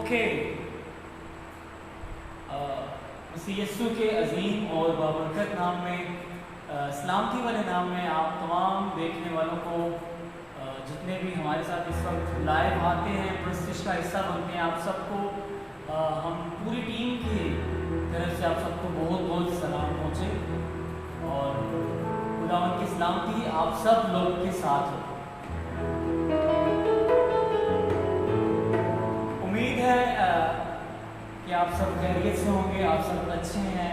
Okay, मसीह यीशु के अजीम और बाबरकत नाम में, सलामती वाले नाम में आप तमाम देखने वालों को, जितने भी हमारे साथ इस वक्त लाइव आते हैं, प्रेस्टिज का हिस्सा बनते हैं, आप सबको हम पूरी टीम की तरफ से आप सबको बहुत बहुत सलाम पहुँचे और खुदावंद की सलामती आप सब लोग के साथ हो। उम्मीद है कि आप सब खैरियत से होंगे, आप सब अच्छे हैं,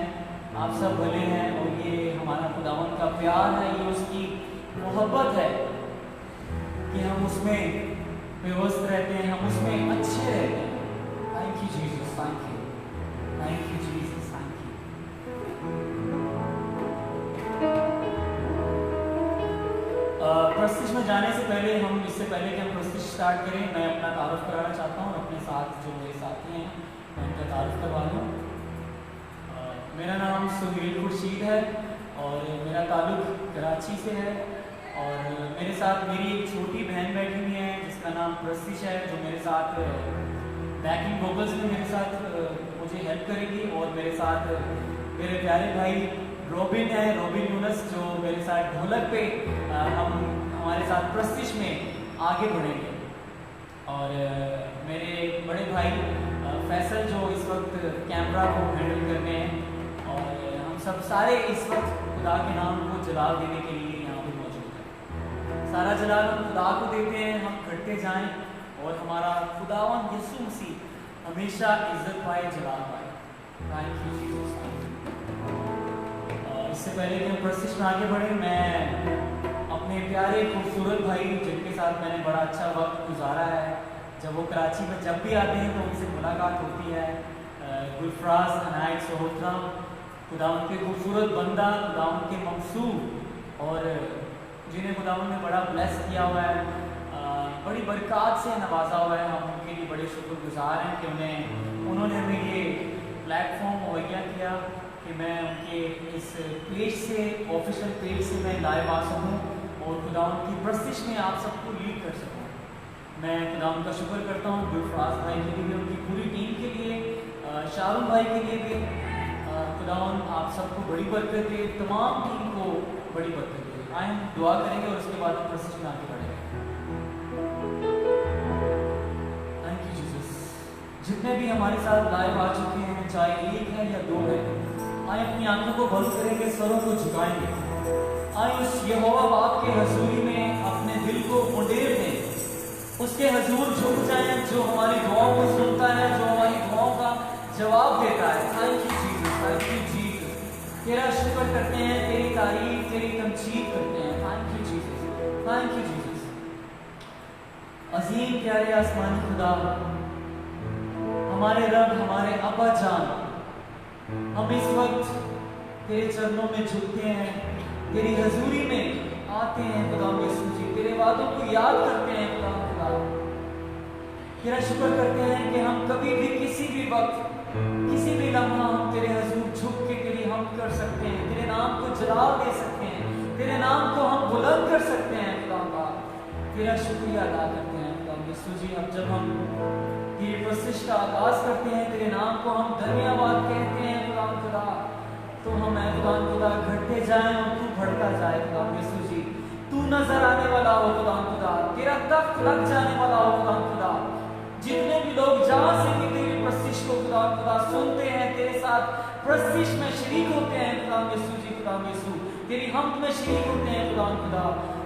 आप सब भले हैं और ये हमारा खुदावंद का प्यार है, ये उसकी मोहब्बत है कि हम उसमें व्यवस्थित रहते हैं, हम उसमें अच्छे रहते हैं। Thank you Jesus, thank you Jesus, thank you. Prestige में जाने से पहले, इससे पहले कि हम प्रेस्टिज स्टार्ट करें, मैं अपना तारुफ कराना चाहता हूँ। अपने साथ जो मेरे साथी हैं मैं उनका तारुफ करवा लूँ। मेरा नाम सुहेल खुर्शीद है और मेरा ताल्लुक कराची से है और मेरे साथ मेरी एक छोटी बहन बैठी हुई है जिसका नाम प्रेस्टिज है, जो मेरे साथ बैकिंग वोकल्स में मेरे साथ मुझे हेल्प करेगी। और मेरे साथ मेरे प्यारे भाई रॉबिन है, रॉबिन यूनस, जो मेरे साथ ढोलक पे हम हमारे साथ प्रेस्टिज में आगे बढ़ेंगे। और मेरे बड़े भाई फैसल जो इस वक्त कैमरा को हैंडल करने हैं और हम सब सारे इस वक्त खुदा के नाम को जलाल देने के लिए यहाँ पे मौजूद हैं। सारा जलाल हम खुदा को देते हैं, हम घटते जाएं और हमारा खुदावंद यीशु मसीह हमेशा इज्जत पाए, जलाल पाए। Thank you Jesus. इससे पहले कि हम प्रेस्टिज में आगे बढ़े, मैं अपने प्यारे खूबसूरत भाई जिनके साथ मैंने बड़ा अच्छा वक्त गुजारा है, जब वो कराची में जब भी आते हैं तो उनसे मुलाकात होती है, गुलफराज अनायत सोहत्रा, खुदावंद के खूबसूरत बंदा, खुदावंद के मकसूद और जिन्हें खुदावंद ने बड़ा ब्लेस किया हुआ है, बड़ी बरकत से नवाजा हुआ है। हम उनके लिए बड़े शुक्रगुजार हैं कि उन्होंने हमें ये प्लेटफॉर्म मुहैया किया कि मैं उनके इस पेज से, ऑफिशियल पेज से मैं लाइव आ सकूँ और खुदावंद की प्रेस्टिज में आप सबको लीड कर सकूँ। मैं खुदावंद का शुक्र करता हूँ गुलफराज भाई के लिए, उनकी पूरी टीम के लिए, शाहरुख भाई के लिए भी। खुदावंद आप सबको बड़ी बरकत दे, तमाम टीम को बड़ी बरकत दे। आए हम दुआ करेंगे और उसके बाद हम प्रेस्टिज में आगे बढ़ेंगे। Thank you Jesus. जितने भी हमारे साथ लाइव आ चुके हैं, चाहे एक है या दो है, आए अपनी आंखों को बंद करेंगे, सरों को झुकाएंगे, आए उस यहोवा बाप के हजूरी में अपने दिल को उंडेल दें, उसके हजूर झुक जाएं जो हमारी दुआओं को सुनता है, जो हमारी दुआओं का जवाब देता है। Thank you Jesus, thank you Jesus. तेरा शुक्र करते हैं, तेरी तारीफ, तेरी तमजीद करते हैं। Thank you Jesus, thank you Jesus. अजीम प्यारे आसमानी खुदा, हमारे रब, हमारे अब्बा जान, हम इस वक्त तेरे चरणों में झुकते हैं, तेरी हजूरी में आते हैं खुदा यीशु जी, तेरे वादों को याद करते हैं खुदा। तेरा शुक्र करते हैं कि हम कभी भी, किसी भी वक्त, किसी भी लम्हा हम तेरे हजूर झुक के तेरी हम कर सकते हैं, तेरे नाम को जलाल दे सकते हैं, तेरे नाम को हम बुलंद कर सकते हैं खुदा। तेरा शुक्रिया अदा करते हैं खुदा यीशु जी। अब जब हम तेरी प्रेस्टिज का आगाज करते हैं, तेरे नाम को हम धन्यवाद कहते हैं खुदा, तो हम खुदा घटते जाएं और तू बढ़ता जाए खुदा यीशु जी। तू नजर आने वाला हो खुदा, तेरा तख्त लग जाने वाला हो खुदा। जितने भी लोग जहां से भी तेरी प्रेस्टिज को खुदा सुनते हैं, तेरे साथ प्रेस्टिज में शरीक होते हैं खुदा यीशु जी, खुदा यीशु तेरी हमद में शरीक होते हैं खुदा।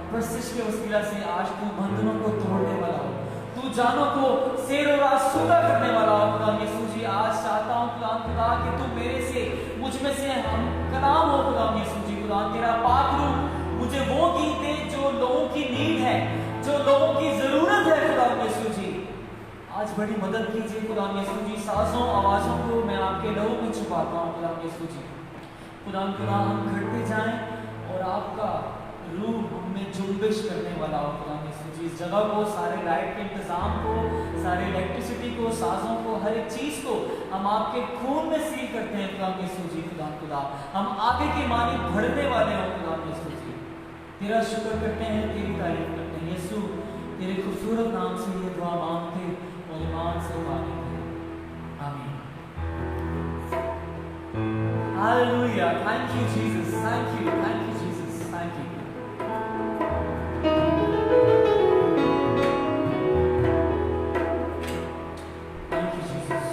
प्रेस्टिज के वसीला से आज तू बंधनों को तोड़ने वाला हो, तू जानों को सेरो रासूदा करने वाला हो खुदा यीशु जी। आज चाहता हूँ खुदा कि तू मेरे से, मुझ में से हम कलाम हो खुदा यीशु जी। खुदा तेरा पाक रूह मुझे वो गीत दे जो लोगों की नीड है, जो लोगों की जरूरत है खुदा यीशु जी। आज बड़ी मदद कीजिए खुदा यीशु जी। साजों आवाज़ों को मैं आपके लहू में छुपाता हूँ खुदा यीशु जी। खुदा हम घटते जाएं और आपका रूह हमें जुम्बिश करने वाला हो खुदा यीशु जी। इस जगह को, सारे लाइट के इंतजाम को, सारे इलेक्ट्रिसिटी को, साजों को, हर एक चीज़ को हम आपके खून में सील करते हैं खुदा यीशु जी। खुदा हम आगे के मानी बढ़ने वाले हो खुदा यीशु जी। तेरा शुक्र करते हैं, तेरी तारीफ करते हैं यीशु। तेरे खूबसूरत नाम से ये दुआ मांगते और ईमान से मांगते हैं। you, Jesus. Thank you, Jesus. Thank you. Thank you, Jesus.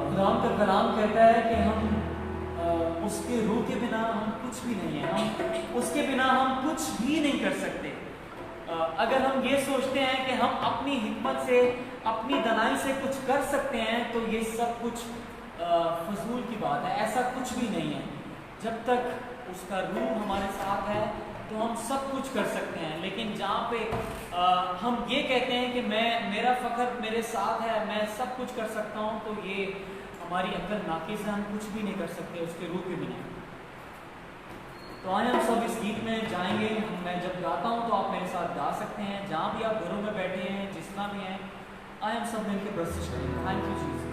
खुदाम का कलाम कहता है कि हम उसके रूह के बिना हम कुछ भी नहीं है, हम उसके बिना हम कुछ भी नहीं कर सकते। अगर हम ये सोचते हैं कि हम अपनी हिम्मत से, अपनी दनाई से कुछ कर सकते हैं, तो ये सब कुछ फजूल की बात है। ऐसा कुछ भी नहीं है। जब तक उसका रूह हमारे साथ है तो हम सब कुछ कर सकते हैं। लेकिन जहाँ पे हम ये कहते हैं कि मेरा फ़ख्र मेरे साथ है, मैं सब कुछ कर सकता हूँ, तो ये हमारी अक्ल नाकिस है। हम कुछ भी नहीं कर सकते उसके रूह के बिना। तो आए हम सब इस गीत में जाएंगे। मैं जब गाता हूँ तो आप मेरे साथ गा सकते हैं, जहाँ भी आप घरों में बैठे हैं, जितना भी हैं। आए हम सब मिलकर प्रस्तुत करेंगे। Thank you Jesus.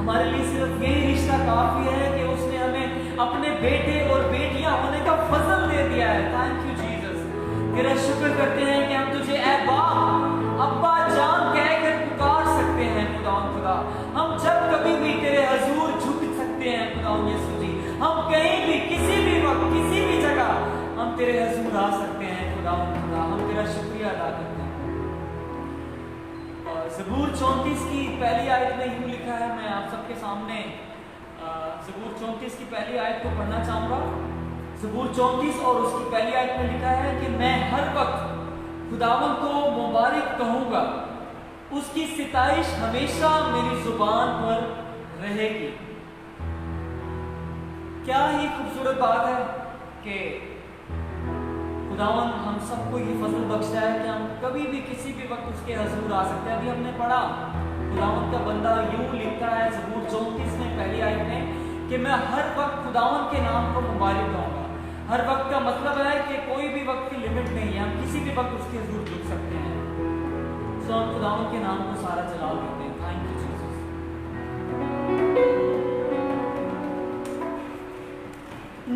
हमारे लिए सिर्फ यही रिश्ता काफी है कि उसने हमें अपने बेटे और बेटियां होने का फजल दे दिया है। Thank you Jesus. तेरा शुक्र करते हैं कि हम तुझे ऐ बाप अब्बा जान कहकर पुकार सकते हैं खुदा। हम जब कभी भी तेरे हजूर झुक सकते हैं खुदा यीशु जी। हम कहीं भी किसी भी वक्त किसी भी जगह हम तेरे हजूर आ सकते हैं खुदा। हम तेरा शुक्रिया अदा करते हैं। ज़बूर 34 की पहली आयत में यूं लिखा है, मैं आप सबके सामने ज़बूर 34 की पहली आयत को पढ़ना चाहूंगा। ज़बूर 34 और उसकी पहली आयत में लिखा है कि मैं हर वक्त खुदावन को मुबारक कहूंगा, उसकी सिताइश हमेशा मेरी जुबान पर रहेगी। क्या ही खूबसूरत बात है कि खुदावन हम सबको ये फजल बख्शा है कि हम कभी भी किसी भी वक्त उसके हजूर आ सकते हैं। अभी हमने पढ़ा खुदावन का बंदा यूं लिखता है ज़बूर 34 में पहली आयत में कि मैं हर वक्त खुदावन के नाम को मुबारक कहूंगा। हर वक्त का मतलब है कि कोई भी वक्त की लिमिट नहीं है, हम किसी भी वक्त उसके हजूर झुक सकते हैं। सो हम खुदावन के नाम को सारा जलाल देते हैं। Thank you Jesus.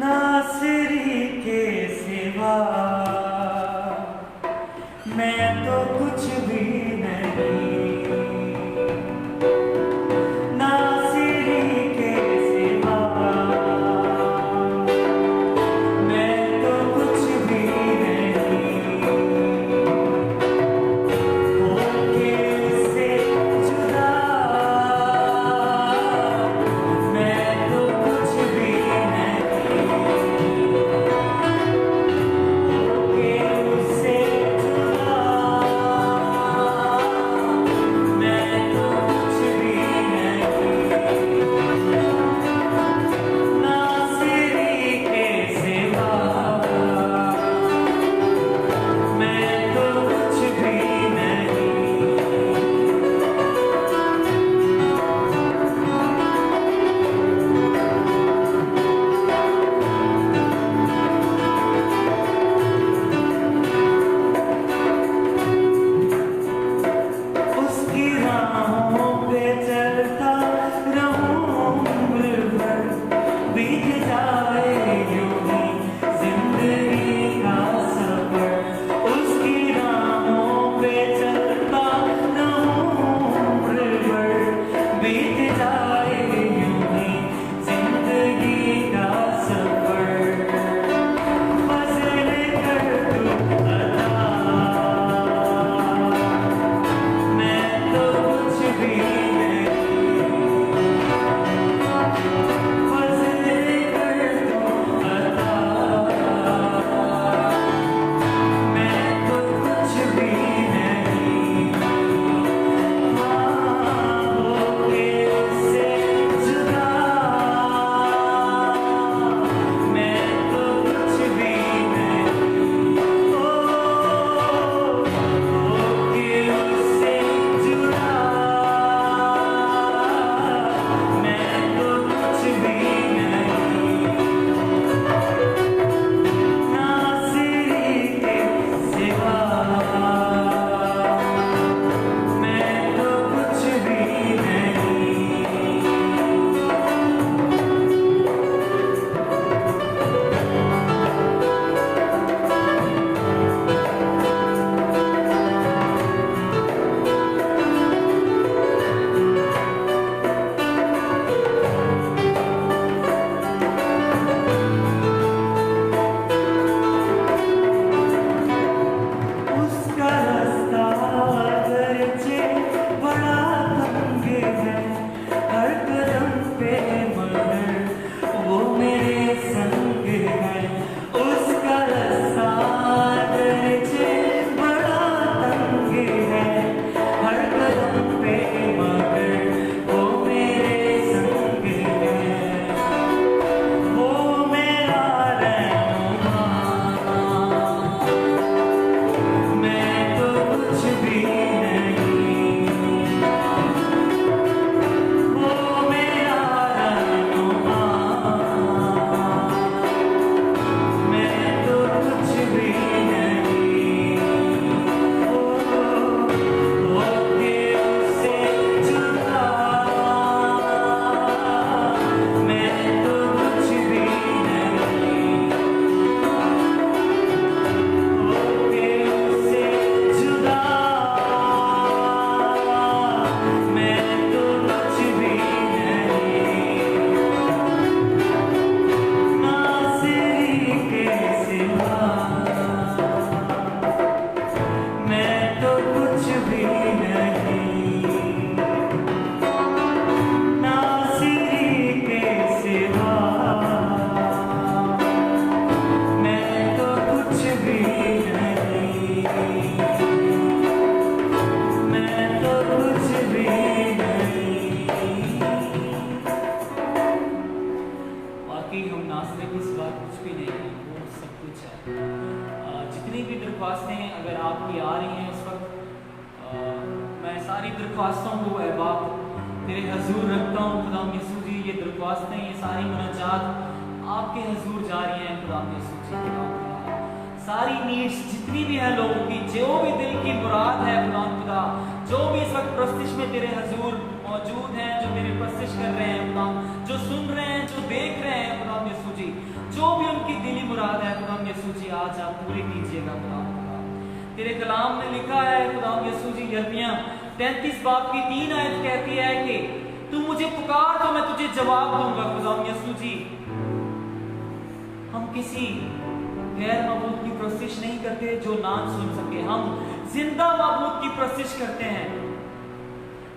नासरी के सिवा मैं तो कुछ भी नहीं, नासरी के सिवा मैं तो कुछ भी नहीं, होके से जुदा दरख्वास्तों को ऐ बाप तेरे हजूर रखता हूँ खुदा यीशु जी। ये दरख्वास्तें, ये सारी मुनाजात आपके हजूर जा रही हैं खुदा यीशु जी। सारी नीड्स जितनी भी हैं लोगों की, जो भी दिल की मुराद है खुदा, जो भी इस वक्त प्रस्तिश में तेरे हजूर मौजूद हैं, जो तेरे प्रस्तिश कर रहे हैं खुदा, जो सुन रहे हैं, जो देख रहे हैं खुदा यीशु जी, जो भी उनकी दिली मुराद है खुदा यीशु जी, आज आप पूरी कीजिएगा खुदा। तेरे कलाम में लिखा है खुदा यीशु जी, यिर्मयाह 33 बाब की 3 आयत कहती है कि तू मुझे पुकार तो मैं तुझे जवाब दूंगा खुदा यीशु जी। हम किसी गैर मबूद की प्रस्तिश नहीं करते जो ना सुन सके, हम जिंदा मबूद की प्रस्तिश करते हैं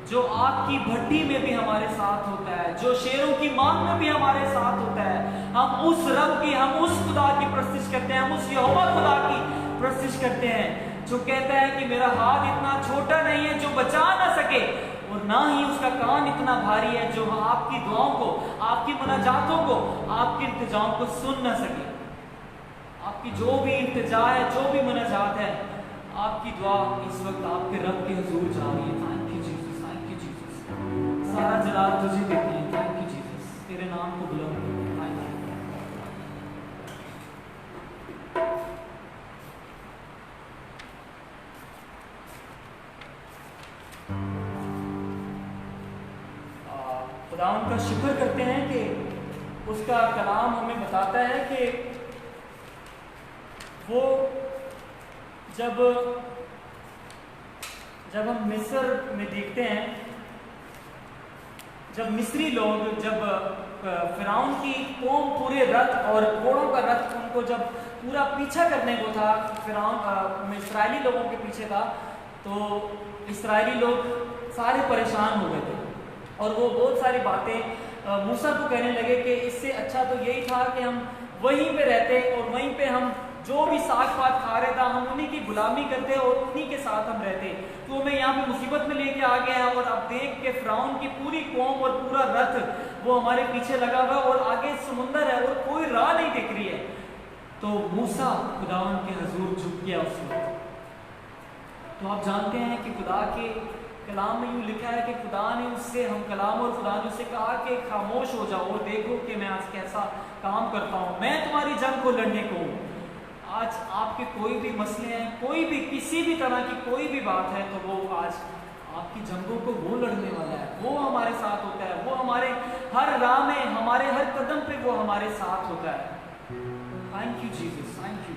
जो आग की भट्टी में भी हमारे साथ होता है, जो शेरों की मांग में भी हमारे साथ होता है। हम उस रब की, हम उस खुदा की प्रस्तिश करते हैं, हम उस यहोवा खुदा की प्रस्तिश करते हैं जो कहता है कि मेरा हाथ इतना छोटा नहीं है जो बचा ना सके, और ना ही उसका कान इतना भारी है जो आपकी दुआओं को, आपकी मुनाजातों को, आपकी इल्तिजाओं को सुन ना सके। आपकी जो भी इल्तिजा है, जो भी मुनाजात है, आपकी दुआ इस वक्त आपके रब के हुजूर जा रही है। Thank you Jesus, thank you Jesus. सारा जलाल तुझे देते हैं। थैंक यू जीसस, तेरे नाम को बुलंद करते हैं। खुदा उनका शुक्र करते हैं कि उसका कलाम हमें बताता है कि वो जब हम मिस्र में देखते हैं, जब मिस्री लोग, जब फिरौन की कौम पूरे रथ और घोड़ों का रथ उनको जब पूरा पीछा करने को था, फिरौन इस्राएली लोगों के पीछे था, तो इस्राएली लोग सारे परेशान हो गए थे और वो बहुत सारी बातें मूसा को कहने लगे कि इससे अच्छा तो यही था कि हम वहीं पे रहते और वहीं पे हम जो भी साग पात खा रहे था हम उन्हीं की गुलामी करते और उन्हीं के साथ हम रहते। तो मैं यहाँ पे मुसीबत में लेके आ गया और अब देख के फिरौन की पूरी कौम और पूरा रथ वो हमारे पीछे लगा हुआ और आगे समुंदर है और कोई राह नहीं दिख रही है। तो मूसा खुदावन के हजूर झुक गया उस वक्त। तो आप जानते हैं कि खुदा के कलाम में यूँ लिखा है कि खुदा ने उससे, हम कलाम और खुदा ने उससे कहा कि खामोश हो जाओ और देखो कि मैं आज कैसा काम करता हूँ, मैं तुम्हारी जंग को लड़ने को हूँ। आज आपके कोई भी मसले हैं, कोई भी किसी भी तरह की कोई भी बात है, तो वो आज आपकी जंगों को वो लड़ने वाला है, वो हमारे साथ होता है, वो हमारे हर राह में, हमारे हर कदम पे वो हमारे साथ होता है। Thank you Jesus, thank you.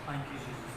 Thank you, Jesus.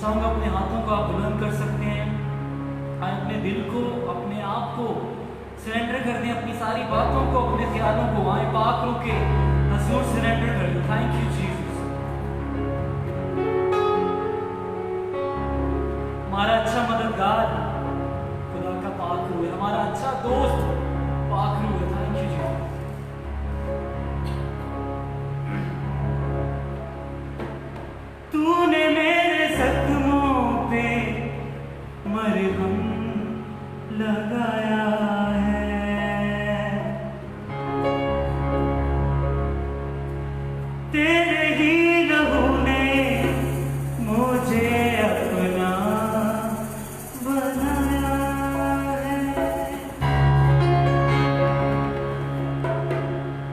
चाहूंगा अपने हाथों को आप बुलंद कर सकते हैं, अपने दिल को, अपने आप को सरेंडर कर दें, अपनी सारी बातों को, अपने ख्यालों को आए पाक रू के हजूर सरेंडर कर दो। Thank you Jesus. हमारा अच्छा मददगार खुदा का पाक रू है, हमारा अच्छा दोस्त पाक रू है। Thank you Jesus. तूने मेरे जख्मों पे मरहम लगाया है, तेरे ही लहू ने मुझे अपना बनाया है।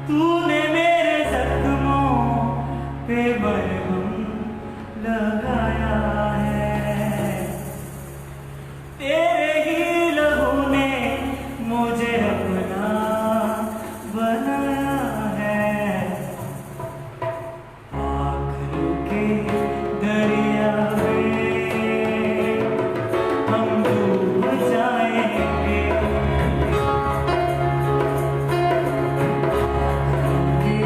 तूने मेरे जख्मों पे मरहम लगाया है, तेरे ही लहू ने मुझे अपना बनाया है। आँखों के दरिया में हम डूब जाएंगे, आँखों के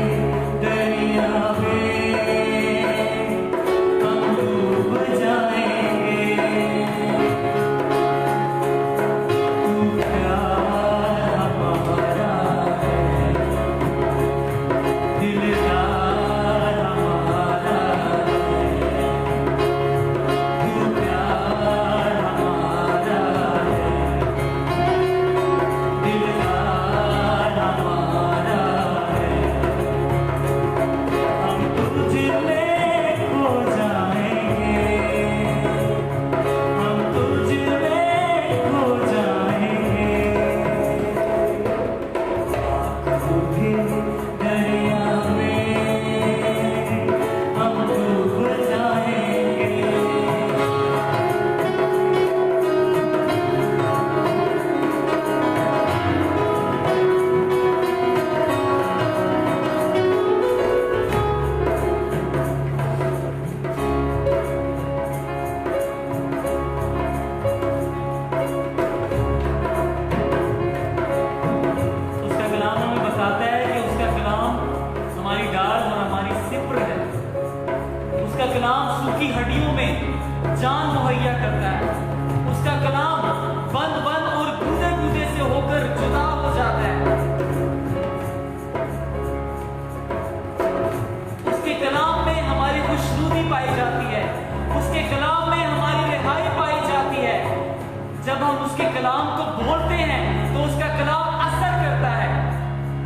दरिया में कलाम सूखी हड्डियों में जान मुहैया करता है। उसका कलाम बंद बंद और गुदे गुदे से होकर जुदा हो जाता है। उसके कलाम में हमारी खुशनुदी पाई जाती है, उसके कलाम में हमारी रिहाई कलाम को बोलते हैं तो उसका कलाम असर करता है।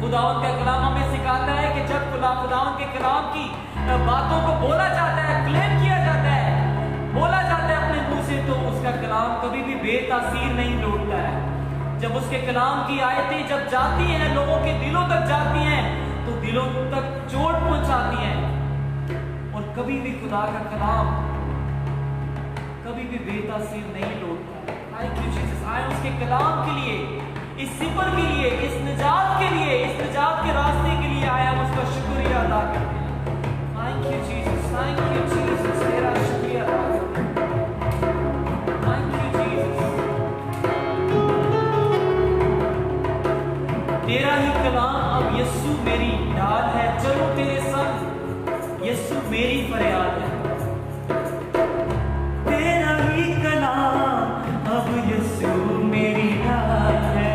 खुदावंद का कलाम हमें सिखाता है कि जब खुदावंद के कलाम की बातों को बोला जाता है, क्लेम किया जाता है, बोला जाता है अपने मुंह से, तो उसका कलाम कभी भी बेतासीर नहीं लौटता है। जब उसके कलाम की आयतें जब जाती हैं, लोगों के दिलों तक जाती हैं, तो दिलों तक चोट पहुंचाती हैं। और कभी भी खुदा का कलाम कभी भी बेतासीर नहीं लौटता। Thank you Jesus. आए उसके कलाम के लिए, इस सिपर के लिए, इस निजात के लिए, इस निजात के रास्ते के लिए आया, हम उसका शुक्रिया अदा करते हैं। Thank you Jesus, thank you Jesus, तेरा शुक्रिया अदा करते हैं। Thank you Jesus. तेरा ही कलाम अब यीशु मेरी ढाल है, चलो तेरे संग यीशु मेरी फरियाद है। तेरा ही कलाम अब यीशु मेरी ढाल है,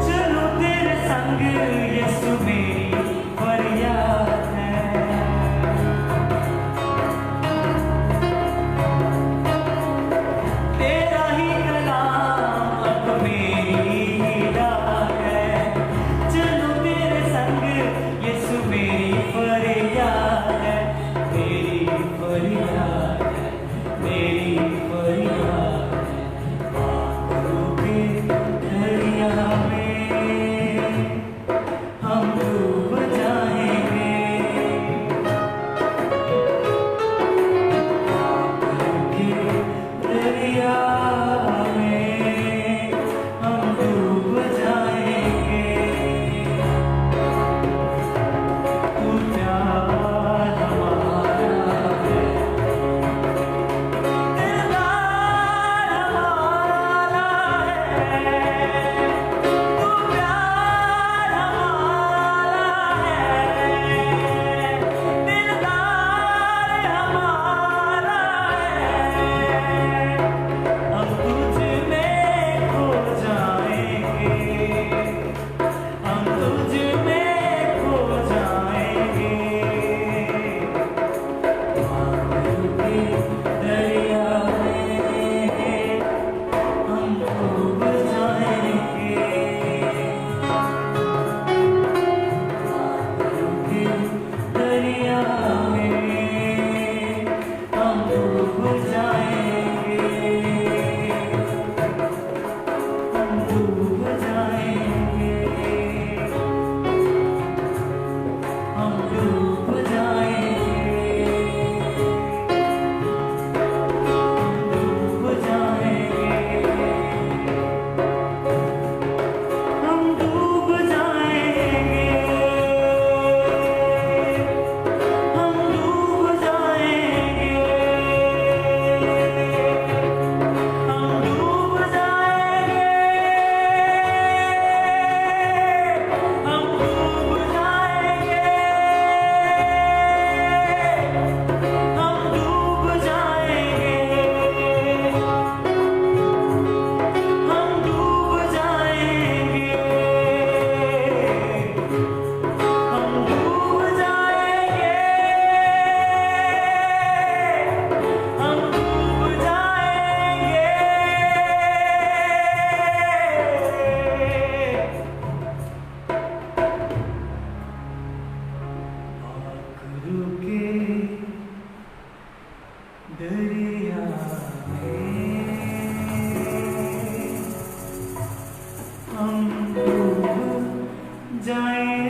चलो तेरे संग यीशु मेरी फरियाद है। तेरा ही कलाम अब मेरी ढाल है, चलो तेरे संग यीशु मेरी फरियाद है, मेरी फरियाद है, मेरी फरियाद है। आंखों के दरिया में हम डूब जाएंगे, आंखों के दरिया में हम डूब जाएंगे। तू प्यार हमारा है, दिलदार हमारा है, तू प्यार हमारा है, दिलदार हमारा है। हम तुझ में खो जाएंगे, हम तुझ में खो जाएंगे। आंखों के दरिया में हम डूब जाएंगे, आंखों के दरिया में हम डूब जाएंगे, हम डूब जाएंगे, हम डूब जाएंगे, डूब जाएंगे, हम डूब जाएंगे, हम डूब जाएंगे, हम डूब जाएंगे, हम डूब जाएंगे, हम डूब जाएंगे, हम डूब जाएंगे, हम डूब जाएंगे, हम डूब जाएंगे। आंखों के दरिया में हम डूब जाएंगे।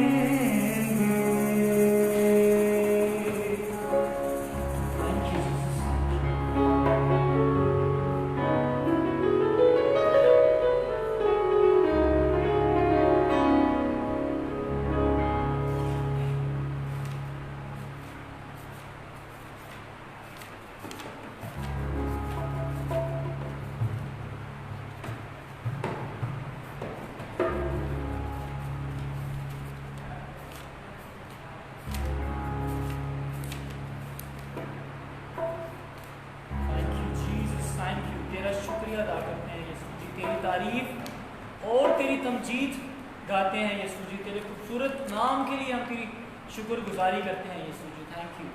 Thank you, Jesus. Thank you, Jesus. Thank you. तेरा शुक्रिया अदा करते हैं यीशु जी, तेरी तारीफ और तेरी तमजीद गाते हैं यीशु जी। तेरे खूबसूरत नाम के लिए हम तेरी शुक्रगुजारी करते हैं यीशु जी। Thank you.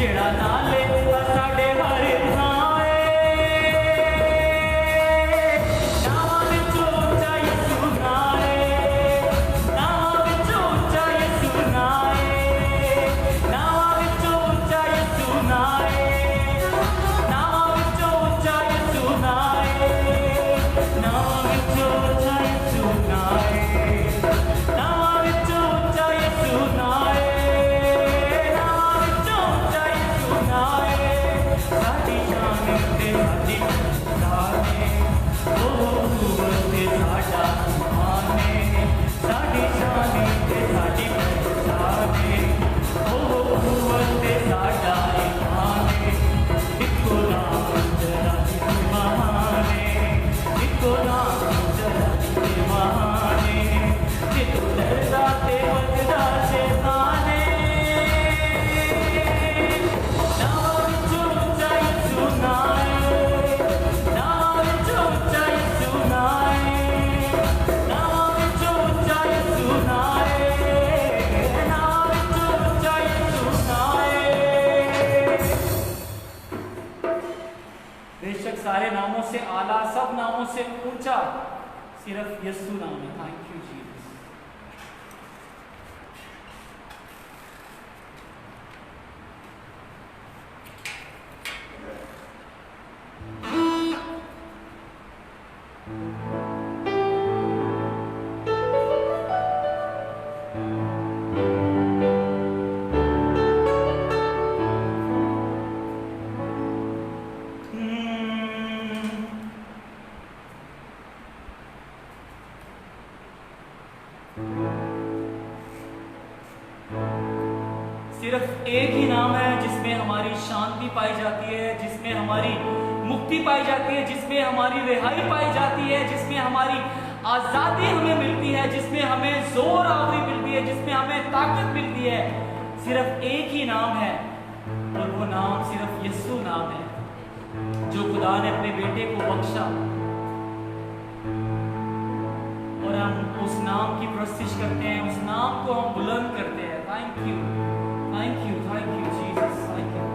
जेड़ा नाले साडे हर थाए सारे नामों से आला, सब नामों से ऊंचा सिर्फ यीशु नाम है। Thank you Jesus. सिर्फ एक ही नाम है जिसमें हमारी शांति पाई जाती है, जिसमें हमारी मुक्ति पाई जाती है, जिसमें हमारी रिहाई पाई जाती है, जिसमें हमारी आजादी हमें मिलती है, जिसमें हमें जोर आवरी मिलती है, जिसमें हमें ताकत मिलती है। सिर्फ एक ही नाम है और वो नाम सिर्फ यीशु नाम है, जो खुदा ने अपने बेटे को बख्शा और हम उस नाम की प्रस्तिश करते हैं, उस नाम को हम बुलंद करते हैं। Thank you, thank you, thank you Jesus, thank you.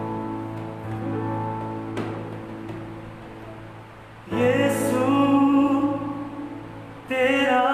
Yeshu तेरा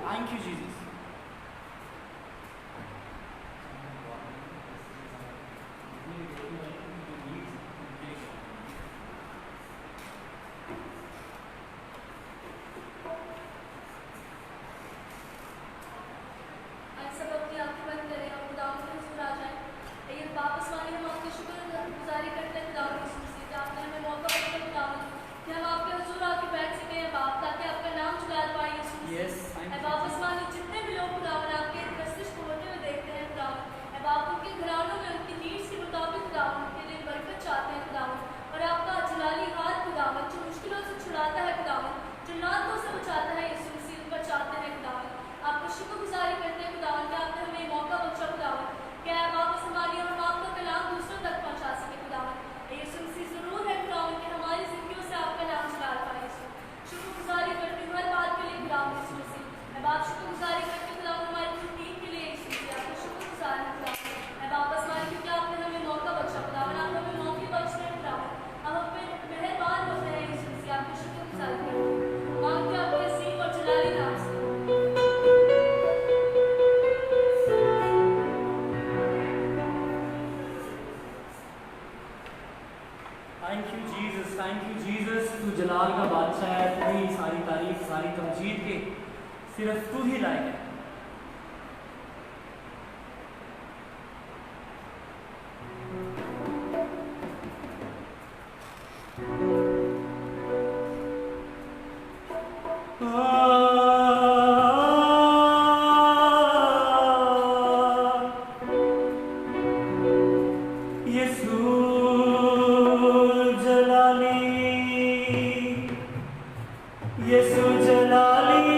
थैंक यू जीसस। सब अपनी आंखें बंद करें और खुदावंद के हुजूर आ जाएं। लेकिन वापस वाली हम आपकी शुक्रगुजारी करते हैं खुदावंद यीशु मसीह कि आपने हमें मौका दिया खुदावंद कि हम आपके हुजूर आके बैठ सकें बाप, ताकि आपका नाम चुला पाए यीशु मसीह। वापस वाली जितने भी लोग खुदावंद आपके मस्तिष्क को होते हुए देखते हैं खुदावंद, बाप उनके घरानों में उनकी नीड्स के मुताबिक खुदावंद उनके लिए बरकत चाहते हैं खुदावंद, और आपका जलाली हाथ खुदावंद जो मुश्किलों से छुड़ाता है खुदावंद, जो लातों से बचाता है यीशु मसीह, उन पर चाहते हैं खुदावंद। आपको शुक्रगुजारी करते हैं खुदावंद कि आपने हमें मौका बख्शा खुदावंद कि आप वापस हमारी और हम आपका कलाम दूसरों तक पहुंचा सके खुदावंद। यीशु मसीह जरूर है खुदावंद कि हमारी जिंदगियों से आपका नाम चला पाए यीशु। शुक्रगुजारी करती हूँ हर बात के लिए खुदावंद यीशु मसीह। मैं बाप शुक्रगुजारी करती हूँ खुदावंद हमारी टीम के लिए यीशु मसीह। आपको शुक्रगुजार है खुदावंद। मैं वापस वाली क्योंकि आपने हमें मौका बख्शा खुदावंद, आप हमें मौके बख्श रहे हैं खुदावंद, हम अब पे मेहरबान होते हैं यीशु मसीह। आपको शुक्रगुजारी करती हूँ मांगते हैं आपके असीम और जलाली नाम से। Thank you Jesus. तू जलाल का बादशाह है, तू ही सारी तारीफ सारी तमजीद के सिर्फ तू ही लायक है। यीशु जलाली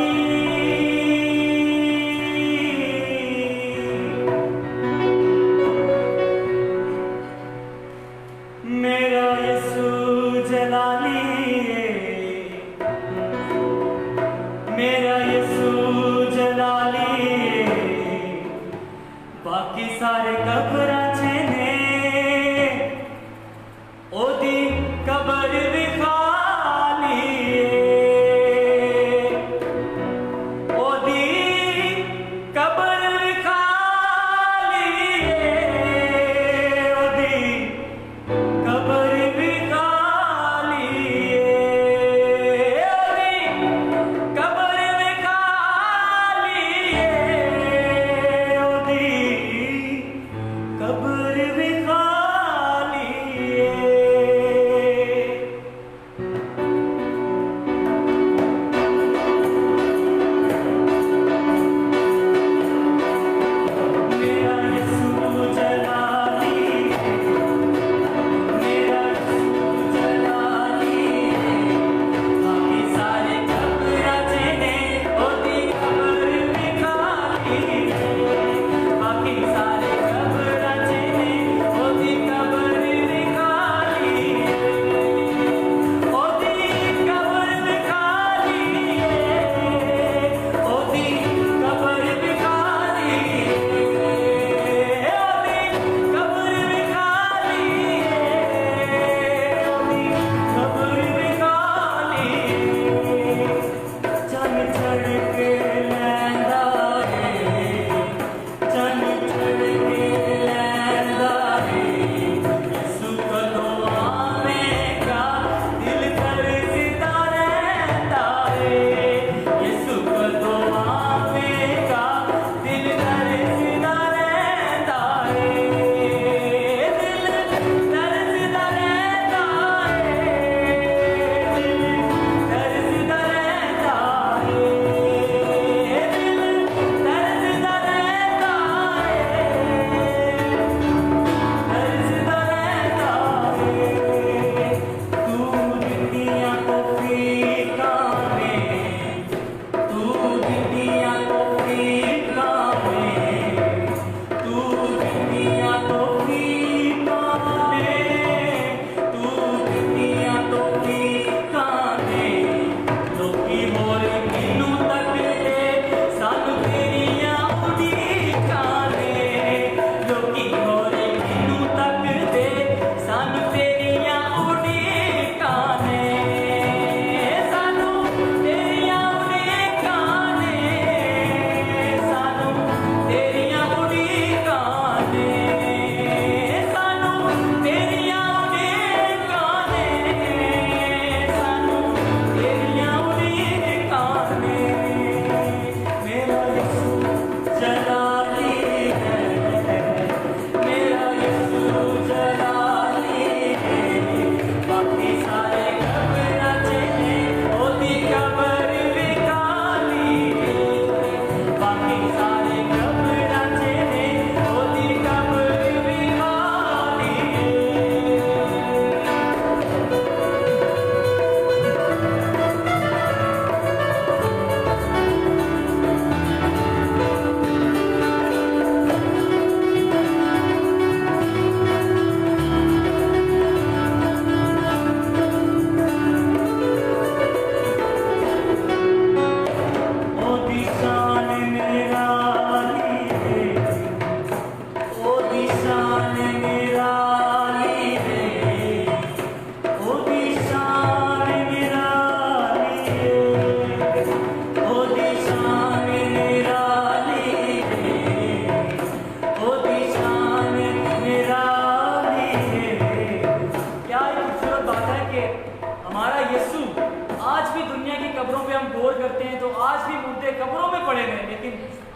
पड़े हैं, लेकिन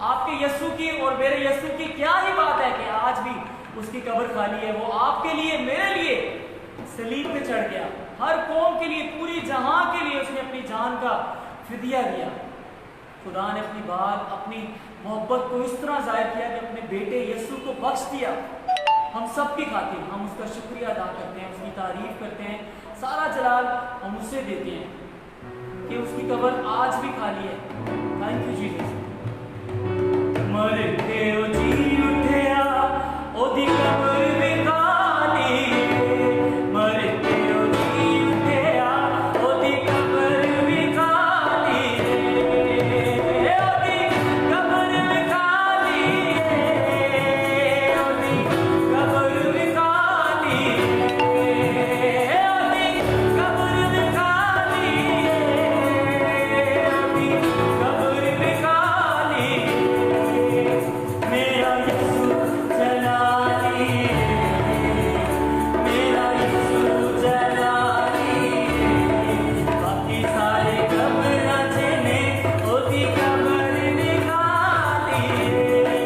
आपके यीशु की और मेरे यीशु की क्या ही बात है कि आज भी उसकी कब्र खाली है। वो आपके लिए, मेरे लिए सलीब पे चढ़ गया, हर कौम के लिए, पूरी जहां के लिए उसने अपनी जान का फिदिया दिया। खुदा ने अपनी बात, अपनी मोहब्बत को इस तरह जाहिर किया कि अपने बेटे यीशु को बख्श दिया हम सब की खातिर। हम उसका शुक्रिया अदा करते हैं, उसकी तारीफ करते हैं, सारा जलाल हम उसे देते हैं कि उसकी कब्र आज भी खाली है। Thank you Jesus. मरते ओ जी उठया ओदी कब्र भी खाली है, मरते ओ जी उठया ओदी कब्र भी खाली है, ओदी कब्र भी खाली है, ओदी कब्र भी खाली है, ओदी कब्र भी खाली है, ओदी कब्र भी खाली है। मेरा यीशु जलाली है, मेरा यीशु जलाली है, बाकी सारे कब्र जिने ओदी कब्र भी खाली है,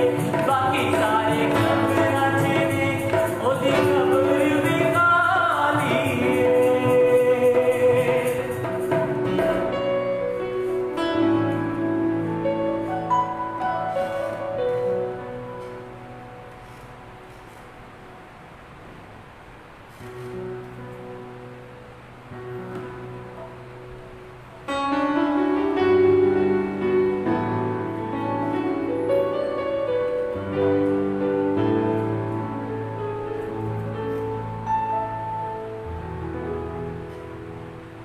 बाकी सारे कब्र जिने ओदी कब्र भी खाली है।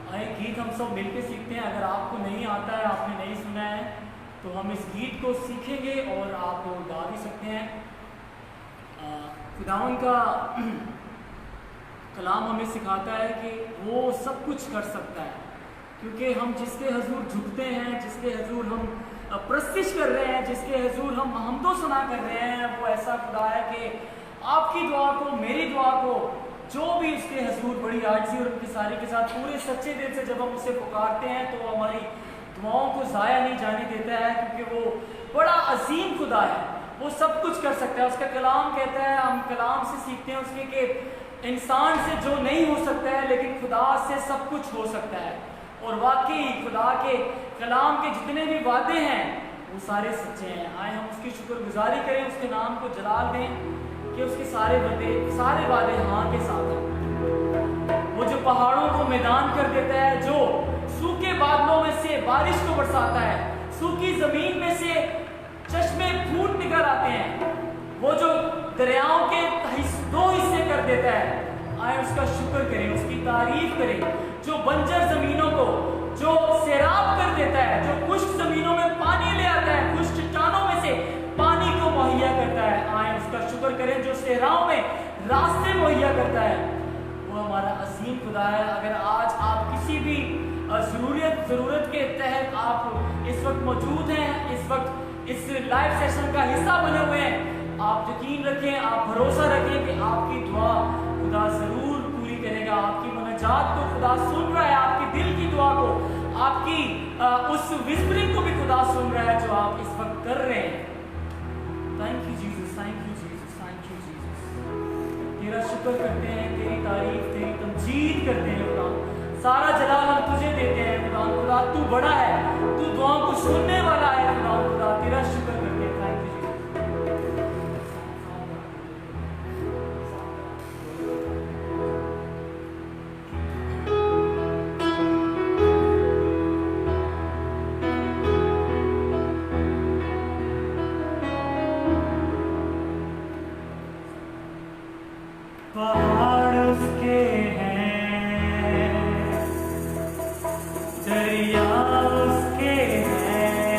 आए गीत हम सब मिलके सीखते हैं। अगर आपको नहीं आता है, आपने नहीं सुना है, तो हम इस गीत को सीखेंगे और आप गा भी सकते हैं। खुदावन का कलाम हमें सिखाता है कि वो सब कुछ कर सकता है, क्योंकि हम जिसके हजूर झुकते हैं, जिसके हजूर हम प्रस्तिश कर रहे हैं, जिसके हजूर हम हमदो सुना कर रहे हैं, वो ऐसा खुदा है कि आपकी दुआ को, मेरी दुआ को, जो भी उसके हजूर बड़ी आजिज़ी और उनकी सारी के साथ पूरे सच्चे दिल से जब हम उसे पुकारते हैं तो वो हमारी दुआओं को ज़ाया नहीं जाने देता है, क्योंकि वो बड़ा अजीम खुदा है, वो सब कुछ कर सकता है। उसका कलाम कहता है, हम कलाम से सीखते हैं उसके कि इंसान से जो नहीं हो सकता है, लेकिन खुदा से सब कुछ हो सकता है। और वाकई खुदा के कलाम के जितने भी वादे हैं वो सारे सच्चे हैं। आए हम उसकी शुक्रगुजारी करें, उसके नाम को जलाल दें कि उसके सारे वादे हाँ के साथ हैं। वो जो पहाड़ों को मैदान कर देता है, जो सूखे बादलों में से बारिश को बरसाता है, सूखी जमीन में से चश्मे फूट निकल आते हैं, वो जो दरियाओं के दो हिस्से कर देता है। आए उसका शुक्र करें, उसकी तारीफ करें, जो बंजर जमीनों को जो सैराब कर देता है, जो खुश्क जमीनों में पानी ले आता है, खुश्क चट्टानों में से पानी को मुहैया करता है। आए उसका शुक्र करें, जो सहराओं में रास्ते मुहैया करता है। वो हमारा अजीम खुदा है। अगर आज आप किसी भी ज़रूरत के तहत आप इस वक्त मौजूद हैं, इस वक्त इस लाइव सेशन का हिस्सा बने हुए हैं, आप यकीन रखें, आप भरोसा रखें कि आपकी दुआ खुदा ज़रूर पूरी करेगा। आपकी मुनाजात को खुदा सुन रहा है, आपकी दिल की दुआ को, आपकी उस विस्परिंग को भी खुदा सुन रहा है जो आप इस वक्त कर रहे हैं। Thank you Jesus, thank you Jesus, thank you Jesus. तेरा शुक्र करते हैं, तेरी तारीफ, तेरी तमजीद करते हैं खुदा। सारा जलाल हम तुझे देते हैं खुदा। खुदा तू बड़ा है, तू दुआओं को सुनने वाला है खुदा। खुदा तेरा शुक्र करते हैं। थैंक यू पहाड़ उसके हैं, दरिया उसके हैं,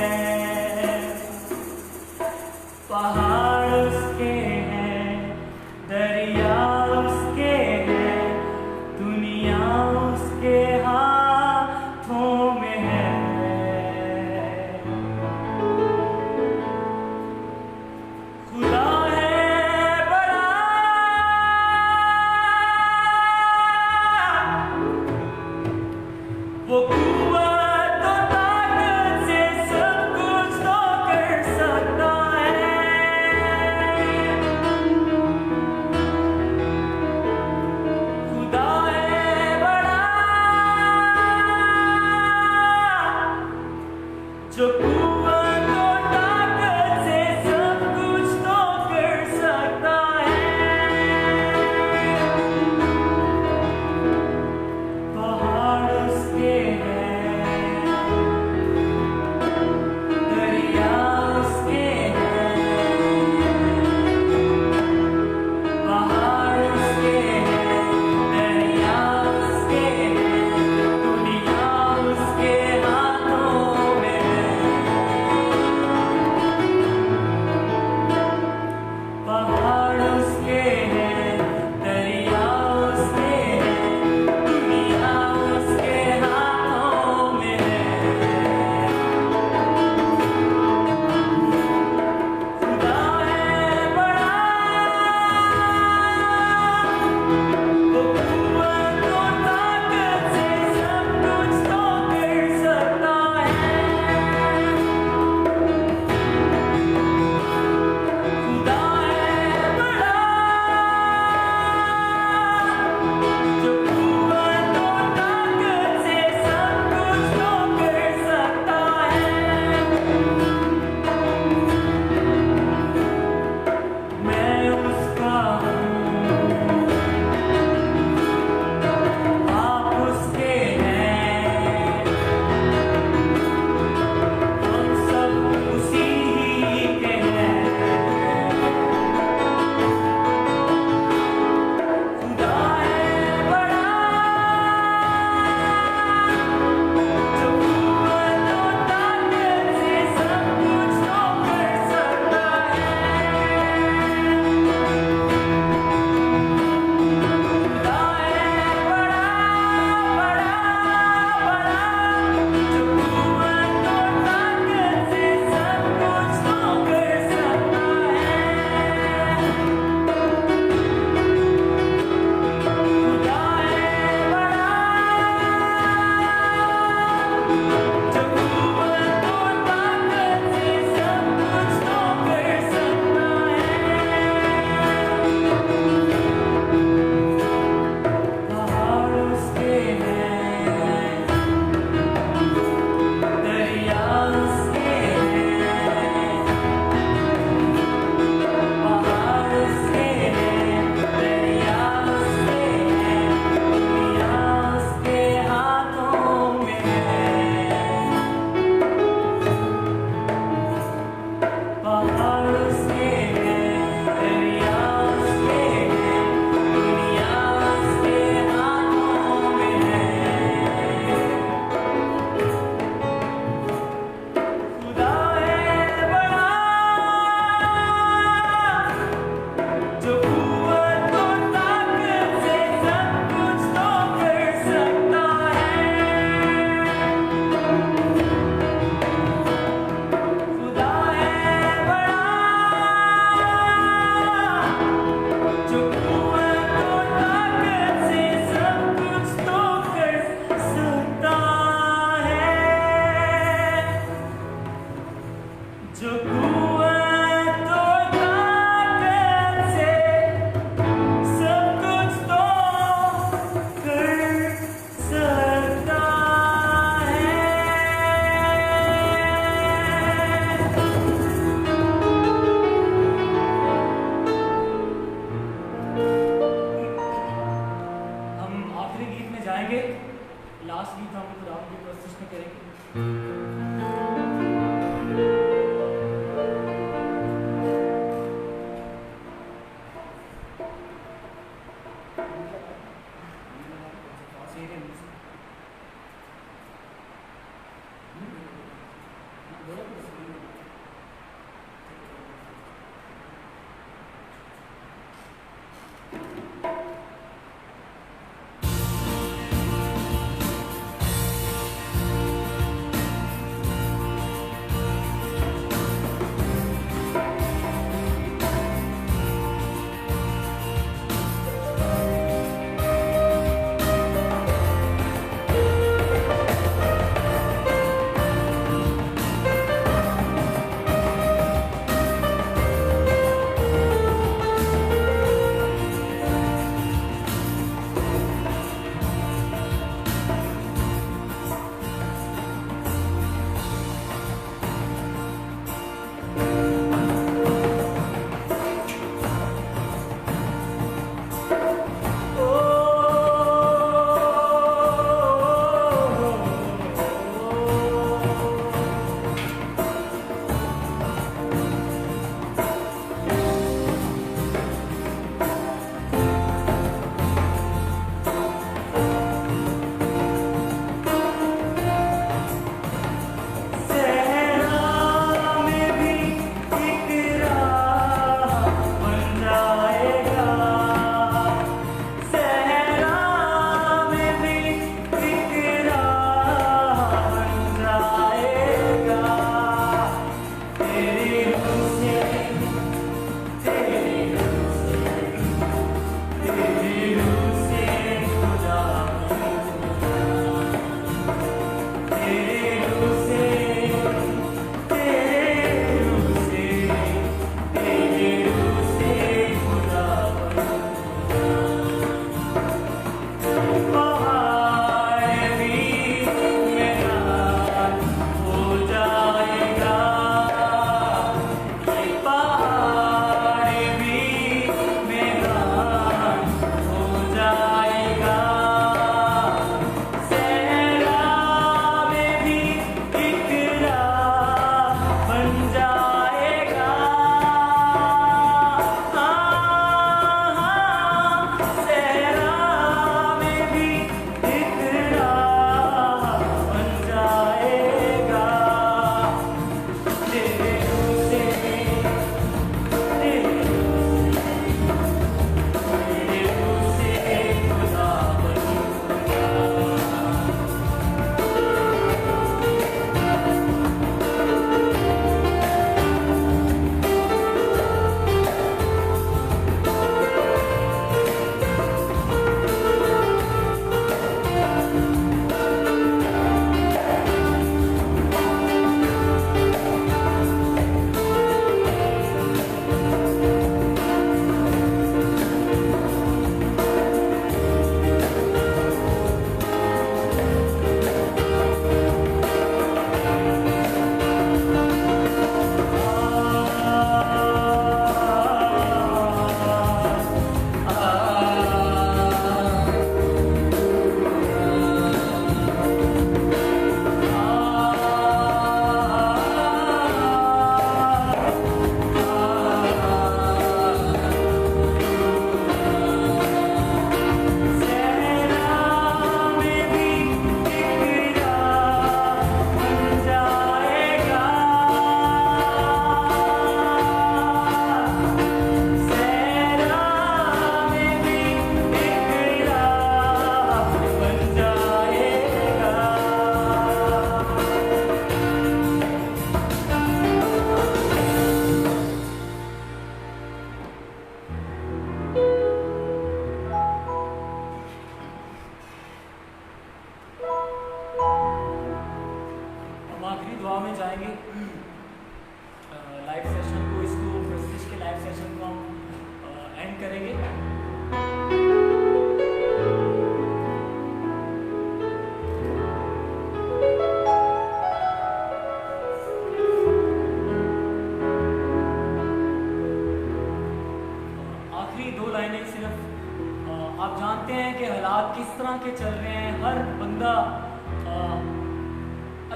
मैंने सिर्फ आप जानते हैं कि हालात किस तरह के चल रहे हैं। हर बंदा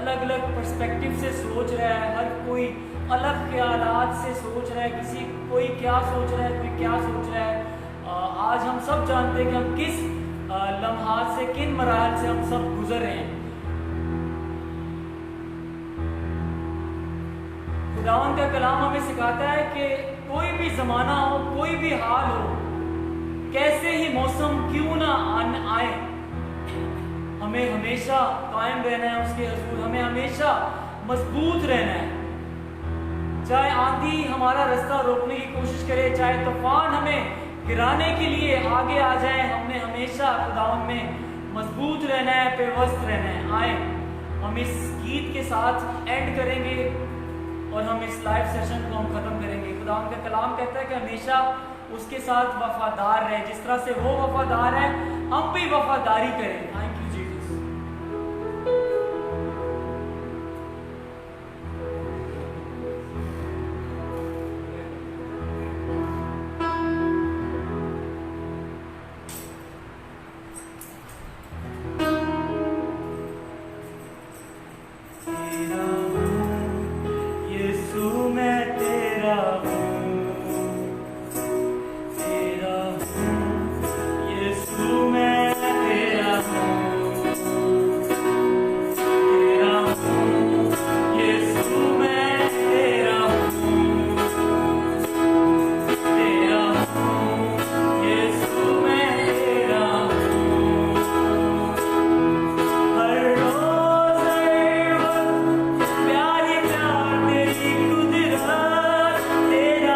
अलग अलग पर्सपेक्टिव से सोच रहा है, हर कोई अलग ख्यालात से सोच रहा है, किसी कोई क्या सोच रहा है, कोई क्या सोच रहा है। आज हम सब जानते हैं कि हम किस लम्हात से, किन मराहल से हम सब गुजर रहे हैं। खुदावंद का कलाम हमें सिखाता है कि कोई भी ज़माना हो, कोई भी हाल हो, कैसे ही मौसम क्यों ना आए, हमें हमेशा कायम रहना है उसके हुजूर, हमें हमेशा मजबूत रहना है। चाहे आंधी हमारा रास्ता रोकने की कोशिश करे, चाहे तूफान हमें गिराने के लिए आगे आ जाए, हमने हमेशा खुदावंद में मजबूत रहना है, पेवस्त रहना है। आए हम इस गीत के साथ एंड करेंगे और हम इस लाइव सेशन को हम खत्म करेंगे। खुदावंद का कलाम कहता है कि हमेशा उसके साथ वफादार रहे, जिस तरह से वो वफादार है हम भी वफादारी करें। Thank you Jesus. तेरा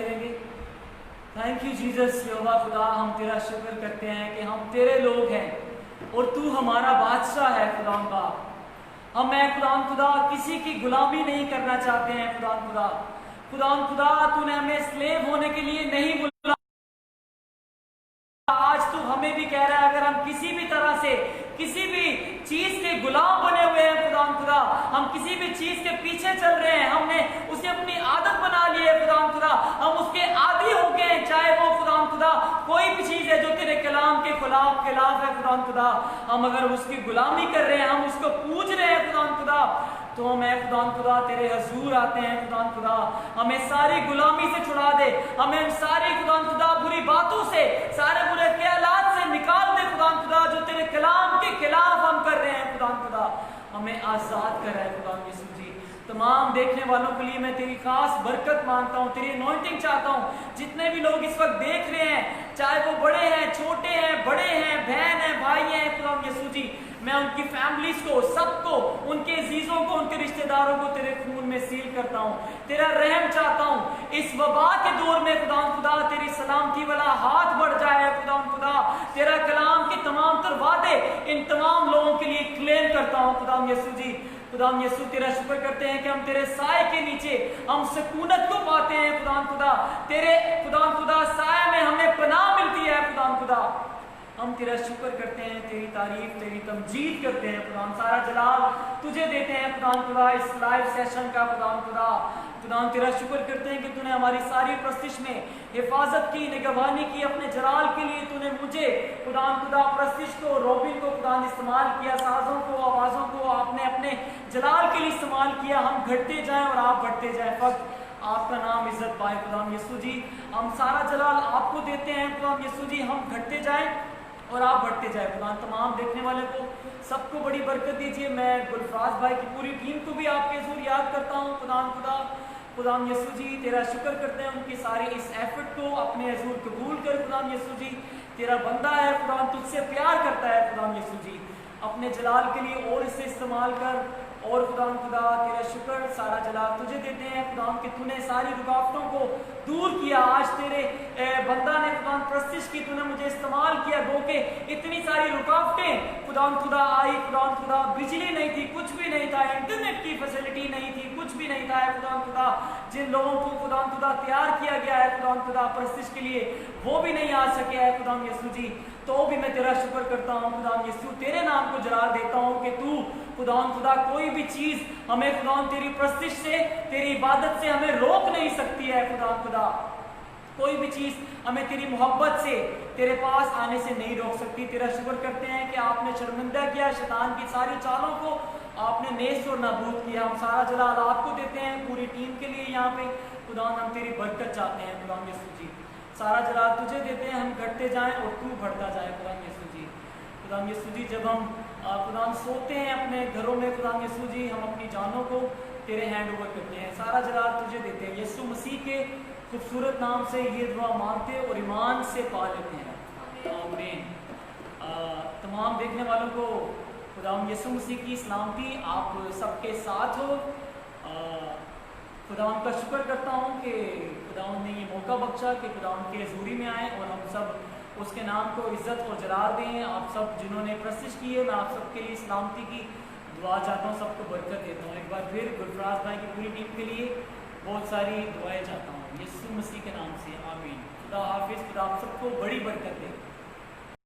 करेंगे। Thank you Jesus. यहोवा खुदा, हम तेरा शुक्र करते हैं कि हम तेरे लोग हैं और तू हमारा बादशाह है खुदा का। मैं खुदा खुदा किसी की गुलामी नहीं करना चाहते हैं खुदा खुदा। खुदा खुदा, तूने हमें स्लेव होने के लिए नहीं बुलाया। आज तू हमें भी कह रहा है, अगर हम किसी भी तरह से किसी भी चीज के गुलाम बने हुए हैं खुदा खुदा, हम किसी भी चीज के पीछे चल रहे हैं, हमने उसे अपनी आदत बना ली है खुदा खुदा, हम उसके आदी हो गए हैं, चाहे वो खुदा खुदा कोई भी चीज है जो तेरे कलाम के खिलाफ है खुदा खुदा, हम अगर उसकी गुलामी कर रहे हैं, हम उसको पूज रहे हैं खुदा खुदा, तो हमें खुदा खुदा तेरे हजूर आते हैं खुदा खुदा, हमें सारी गुलामी से छुड़ा दे, हमें सारी खुदा खुदा बुरी बातों से, सारे बुरे ख्यालात से निकाल दे खुदा खुदा, जो तेरे कलाम के खिलाफ हम कर रहे हैं खुदा खुदा, हमें आजाद कर रहा है खुदा यीशु जी। तमाम देखने वालों के लिए मैं तेरी खास बरकत मांगता हूँ, तेरी अनॉइंटिंग चाहता हूँ। जितने भी लोग इस वक्त देख रहे हैं, चाहे वो बड़े हैं, छोटे हैं, बड़े हैं, बहन है, भाई हैं, खुदा यीशु जी, मैं उनकी फैमिलीज को, सबको, उनके अजीजों को, उनके रिश्तेदारों को तेरे खून में सील करता हूँ। तेरा रहम चाहता हूँ। इस वबा के दौर में खुदा खुदा तेरी सलामती वाला हाथ बढ़ जाए खुदा खुदा, तेरा कलाम के तमाम तर वादे इन तमाम लोगों के लिए क्लेम करता हूँ खुदा यीशु जी। खुदा यीशु, तेरा शुक्र करते हैं कि हम तेरे साए के नीचे हम सुकूनत को पाते हैं खुदा खुदा, तेरे खुदा खुदा साए में हमें पनाह मिलती है खुदा खुदा। हम तेरा शुक्र करते हैं, तेरी तारीफ, तेरी तमजीद करते हैं खुदा, सारा जलाल तुझे देते हैं खुदा खुदा इस लाइव सेशन का खुदा खुदा। खुदा तेरा शुक्र करते हैं कि तूने हमारी सारी प्रस्तिश में हिफाजत की, निगरानी की, अपने जलाल के लिए तूने मुझे खुदा खुदा प्रस्तिश को, रोबिन को खुदा इस्तेमाल किया, साजों को, आवाज़ों को आपने अपने जलाल के लिए इस्तेमाल किया। हम घटते जाएं और आप बढ़ते जाएं, फक्त आपका नाम इज्जत पाए खुदा यीशु जी। हम सारा जलाल आपको देते हैं खुदा यीशु जी, हम घटते जाएं और आप बढ़ते जाए खुदा। तमाम देखने वाले को सबको बड़ी बरकत दीजिए। मैं गुलफराज भाई की पूरी टीम को भी आपके हजूर याद करता हूँ खुदा खुदा। खुदा यीशु जी, तेरा शुक्र करते हैं उनकी सारे इस एफर्ट को अपने हजूर कबूल कर खुदा यीशु जी। तेरा बंदा है खुदा, तुझसे प्यार करता है खुदा यीशु जी, अपने जलाल के लिए और इसे इस्तेमाल कर। और खुदा खुदा तेरा शुक्र सारा जलाल तुझे देते हैं खुदा कि तूने सारी रुकावटों को दूर किया। आज तेरे बंदा ने खुदा प्रस्तिश की, तूने मुझे इस्तेमाल किया, गो के इतनी सारी रुकावटें खुदा खुदा आई खुदा खुदा, बिजली नहीं थी, कुछ भी नहीं था, इंटरनेट की फैसिलिटी नहीं थी, कुछ भी नहीं था खुदा खुदा। जिन लोगों को खुदा खुदा तैयार किया गया है खुदा खुदा प्रस्तिश के लिए, वो भी नहीं आ सके है खुदा यीशु जी। तो भी मैं तेरा शुक्र करता हूँ खुदा यीशु, तेरे नाम को जलाल देता हूँ कि तू खुदा खुदा कोई भी चीज हमें खुदा तेरी प्रस्तिश से, तेरी इबादत से हमें रोक नहीं सकती है खुदा खुदा। कोई भी चीज हमें तेरी मोहब्बत से, तेरे पास आने से नहीं रोक सकती। तेरा शुक्र करते हैं कि आपने शर्मिंदा किया शैतान की सारी चालों को, आपने नेस्त और नाबूद किया। हम सारा जलाल आपको देते हैं, पूरी टीम के लिए यहाँ पे खुदा हम तेरी बरकत चाहते हैं खुदा यीशु जी। सारा जलाल तुझे देते हैं, हम घटते जाएं और तू बढ़ता जाए खुदा यीशु जी। खुदा यीशु जी, जब हम खुदा सोते हैं अपने घरों में खुदा यीशु जी, हम अपनी जानों को तेरे हैंड ओवर करते हैं, सारा जलाल तुझे देते हैं। यीशु मसीह के खूबसूरत नाम से ये दुआ मांगते और ईमान से पा लेते हैं, आमीन। तमाम देखने वालों को खुदा यीशु मसीह की सलामती आप सबके साथ हो। खुदा का शुक्र करता हूँ कि खुदा ने ये मौका बख्शा कि खुदा की हजूरी में आए और हम सब उसके नाम को इज्जत और जलाल दें। आप सब जिन्होंने प्रस्तिश की है, मैं आप सबके लिए सलामती की दुआ चाहता हूँ, सबको बरकत देता हूँ। एक बार फिर गुलफराज भाई की पूरी टीम के लिए बहुत सारी दुआएं चाहता हूँ यीशु मसीह के नाम से, आमीन। खुदा हाफिज़। खुदा आप सबको बड़ी बरकत दे।